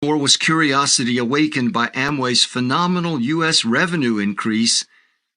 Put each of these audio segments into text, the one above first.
Or was curiosity awakened by Amway's phenomenal U.S. revenue increase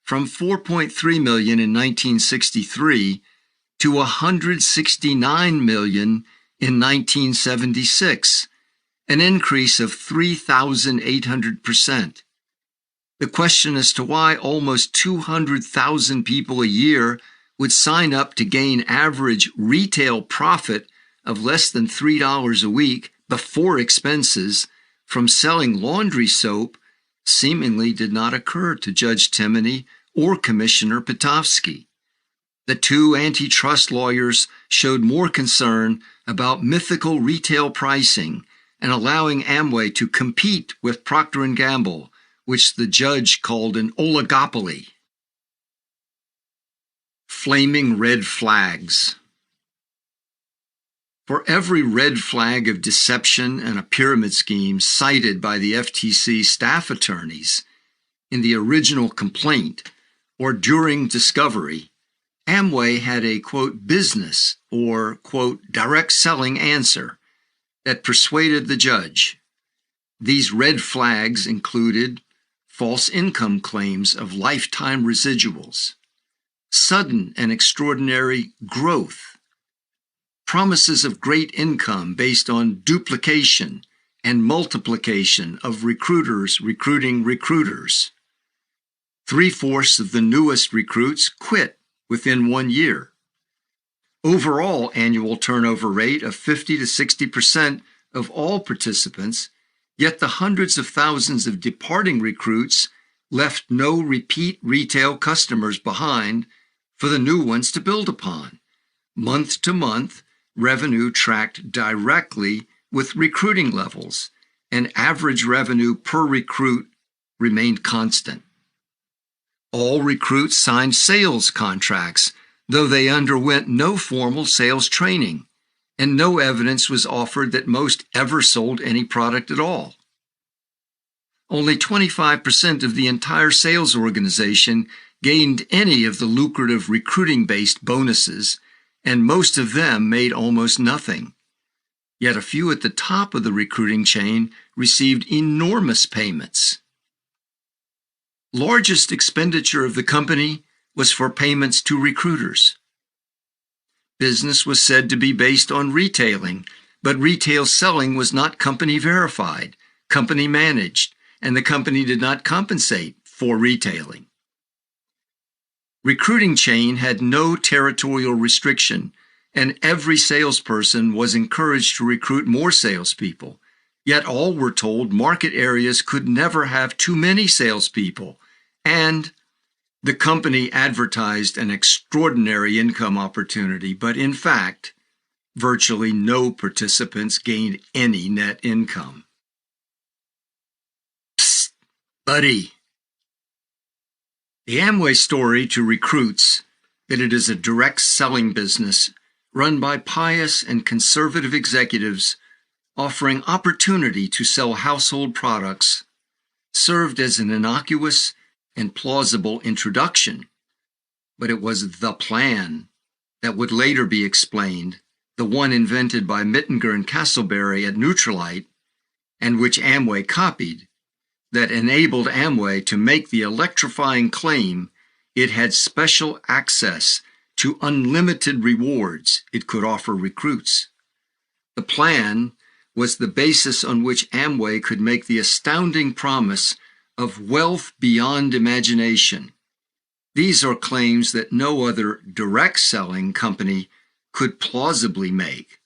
from $4.3 million in 1963 to $169 million in 1976, an increase of 3,800%? The question as to why almost 200,000 people a year would sign up to gain average retail profit of less than $3 a week before expenses from selling laundry soap seemingly did not occur to Judge Timoney or Commissioner Pitofsky. The two antitrust lawyers showed more concern about mythical retail pricing and allowing Amway to compete with Procter & Gamble, which the judge called an oligopoly. Flaming red flags. For every red flag of deception and a pyramid scheme cited by the FTC staff attorneys in the original complaint or during discovery, Amway had a, quote, business or, quote, direct selling answer that persuaded the judge. These red flags included false income claims of lifetime residuals, sudden and extraordinary growth, promises of great income based on duplication and multiplication of recruiters recruiting recruiters. 3/4 of the newest recruits quit within 1 year. Overall annual turnover rate of 50 to 60% of all participants, yet the hundreds of thousands of departing recruits left no repeat retail customers behind for the new ones to build upon. Month to month, revenue tracked directly with recruiting levels, and average revenue per recruit remained constant. All recruits signed sales contracts, though they underwent no formal sales training, and no evidence was offered that most ever sold any product at all. Only 25% of the entire sales organization gained any of the lucrative recruiting-based bonuses, and most of them made almost nothing. Yet a few at the top of the recruiting chain received enormous payments. Largest expenditure of the company was for payments to recruiters. Business was said to be based on retailing, but retail selling was not company verified, company managed, and the company did not compensate for retailing. Recruiting chain had no territorial restriction, and every salesperson was encouraged to recruit more salespeople. Yet all were told market areas could never have too many salespeople, and the company advertised an extraordinary income opportunity, but in fact, virtually no participants gained any net income. Psst, buddy. The Amway story to recruits that it is a direct selling business run by pious and conservative executives offering opportunity to sell household products served as an innocuous and plausible introduction, but it was the plan that would later be explained, the one invented by Mittinger and Castleberry at Neutralite, and which Amway copied, that enabled Amway to make the electrifying claim it had special access to unlimited rewards it could offer recruits. The plan was the basis on which Amway could make the astounding promise of wealth beyond imagination. These are claims that no other direct selling company could plausibly make.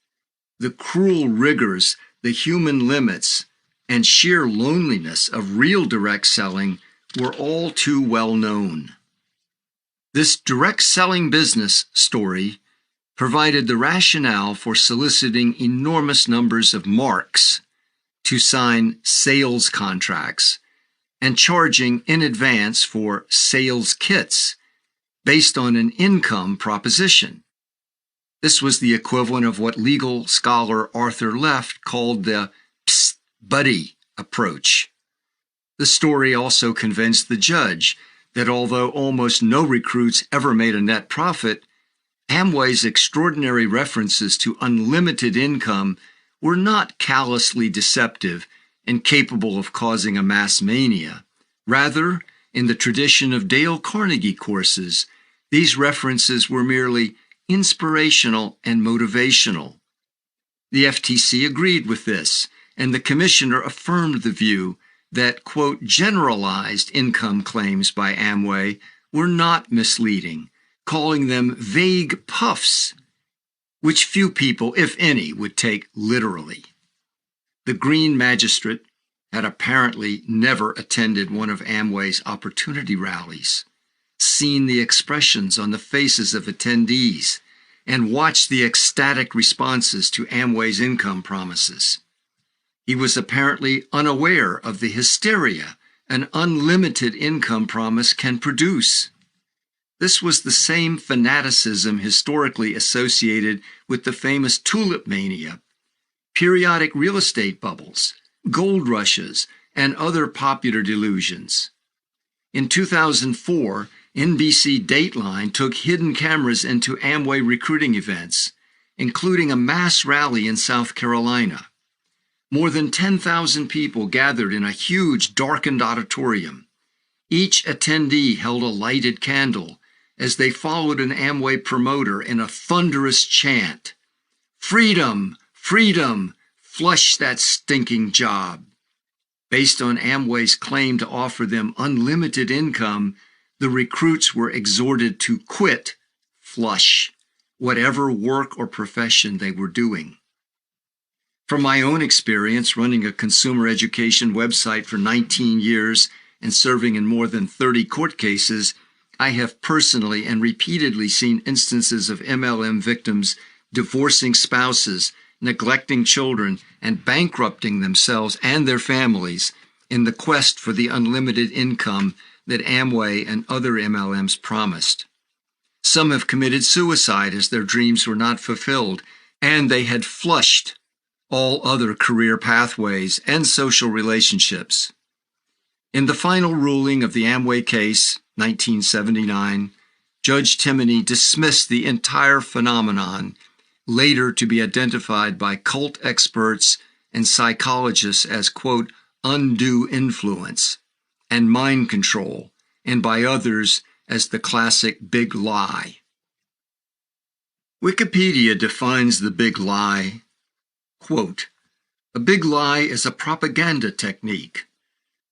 The cruel rigors, the human limits, and sheer loneliness of real direct selling were all too well known. This direct selling business story provided the rationale for soliciting enormous numbers of marks to sign sales contracts and charging in advance for sales kits based on an income proposition. This was the equivalent of what legal scholar Arthur Left called the psst buddy approach. The story also convinced the judge that although almost no recruits ever made a net profit, Amway's extraordinary references to unlimited income were not callously deceptive and capable of causing a mass mania. Rather, in the tradition of Dale Carnegie courses, these references were merely inspirational and motivational. The FTC agreed with this, and the commissioner affirmed the view that, quote, generalized income claims by Amway were not misleading, calling them vague puffs, which few people, if any, would take literally. The Green magistrate had apparently never attended one of Amway's opportunity rallies, seen the expressions on the faces of attendees, and watched the ecstatic responses to Amway's income promises. He was apparently unaware of the hysteria an unlimited income promise can produce. This was the same fanaticism historically associated with the famous tulip mania, periodic real estate bubbles, gold rushes, and other popular delusions. In 2004, NBC Dateline took hidden cameras into Amway recruiting events, including a mass rally in South Carolina. More than 10,000 people gathered in a huge darkened auditorium. Each attendee held a lighted candle as they followed an Amway promoter in a thunderous chant. "Freedom! Freedom! Flush that stinking job!" Based on Amway's claim to offer them unlimited income, the recruits were exhorted to quit, flush, whatever work or profession they were doing. From my own experience running a consumer education website for 19 years and serving in more than 30 court cases, I have personally and repeatedly seen instances of MLM victims divorcing spouses, neglecting children, and bankrupting themselves and their families in the quest for the unlimited income that Amway and other MLMs promised. Some have committed suicide as their dreams were not fulfilled, and they had flushed all other career pathways and social relationships. In the final ruling of the Amway case, 1979, Judge Timoney dismissed the entire phenomenon, later to be identified by cult experts and psychologists as, quote, undue influence and mind control, and by others as the classic big lie. Wikipedia defines the big lie, quote, "A big lie is a propaganda technique.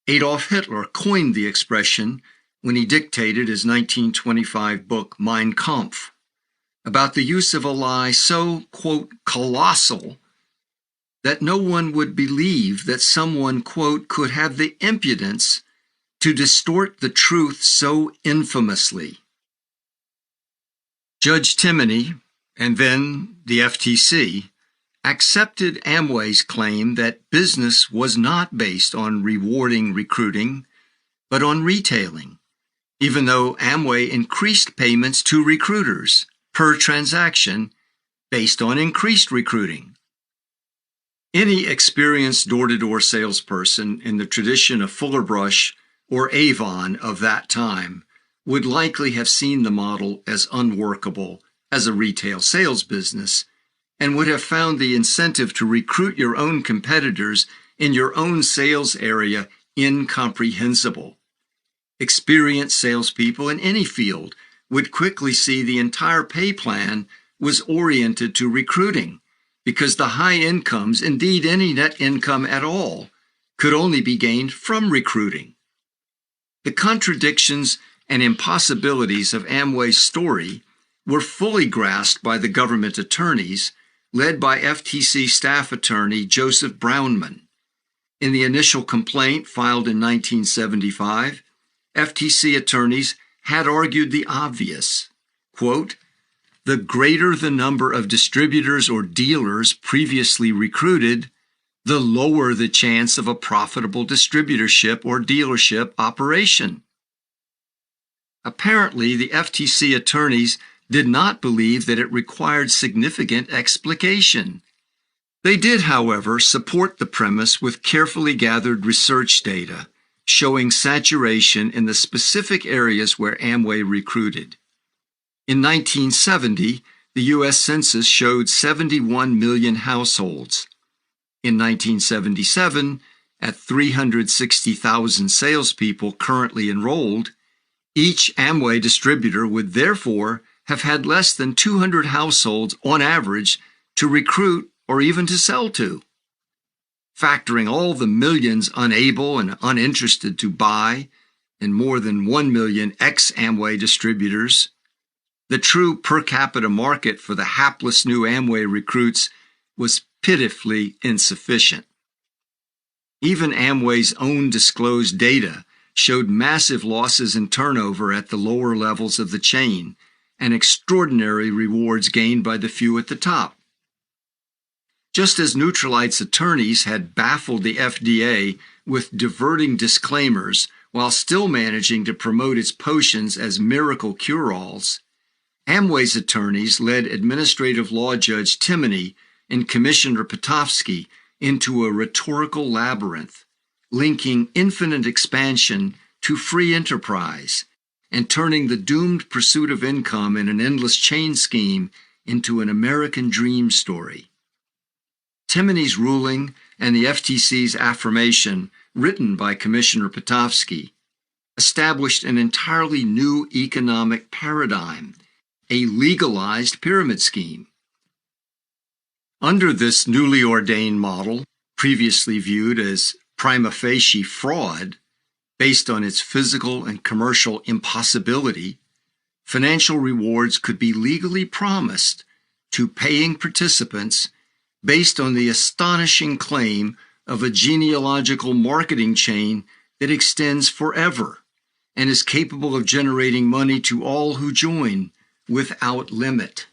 Adolf Hitler coined the expression when he dictated his 1925 book Mein Kampf about the use of a lie so, quote, colossal that no one would believe that someone, quote, could have the impudence to distort the truth so infamously." Judge Timoney, and then the FTC, accepted Amway's claim that business was not based on rewarding recruiting, but on retailing, even though Amway increased payments to recruiters per transaction based on increased recruiting. Any experienced door-to-door salesperson in the tradition of Fuller Brush or Avon of that time would likely have seen the model as unworkable as a retail sales business and would have found the incentive to recruit your own competitors in your own sales area incomprehensible. Experienced salespeople in any field would quickly see the entire pay plan was oriented to recruiting, because the high incomes, indeed any net income at all, could only be gained from recruiting. The contradictions and impossibilities of Amway's story were fully grasped by the government attorneys, led by FTC staff attorney Joseph Brownman. In the initial complaint filed in 1975, FTC attorneys had argued the obvious, quote, "The greater the number of distributors or dealers previously recruited, the lower the chance of a profitable distributorship or dealership operation." Apparently, the FTC attorneys did not believe that it required significant explication. They did, however, support the premise with carefully gathered research data showing saturation in the specific areas where Amway recruited. In 1970, the U.S. Census showed 71 million households. In 1977, at 360,000 salespeople currently enrolled, each Amway distributor would therefore have had less than 200 households on average to recruit or even to sell to. Factoring all the millions unable and uninterested to buy and more than 1 million ex-Amway distributors, the true per capita market for the hapless new Amway recruits was pitifully insufficient. Even Amway's own disclosed data showed massive losses in turnover at the lower levels of the chain and extraordinary rewards gained by the few at the top. Just as Nutrilite's attorneys had baffled the FDA with diverting disclaimers while still managing to promote its potions as miracle cure-alls, Amway's attorneys led Administrative Law Judge Timoney and Commissioner Potofsky into a rhetorical labyrinth, linking infinite expansion to free enterprise and turning the doomed pursuit of income in an endless chain scheme into an American dream story. Timoney's ruling and the FTC's affirmation, written by Commissioner Potofsky, established an entirely new economic paradigm, a legalized pyramid scheme. Under this newly ordained model, previously viewed as prima facie fraud, based on its physical and commercial impossibility, financial rewards could be legally promised to paying participants based on the astonishing claim of a genealogical marketing chain that extends forever and is capable of generating money to all who join without limit.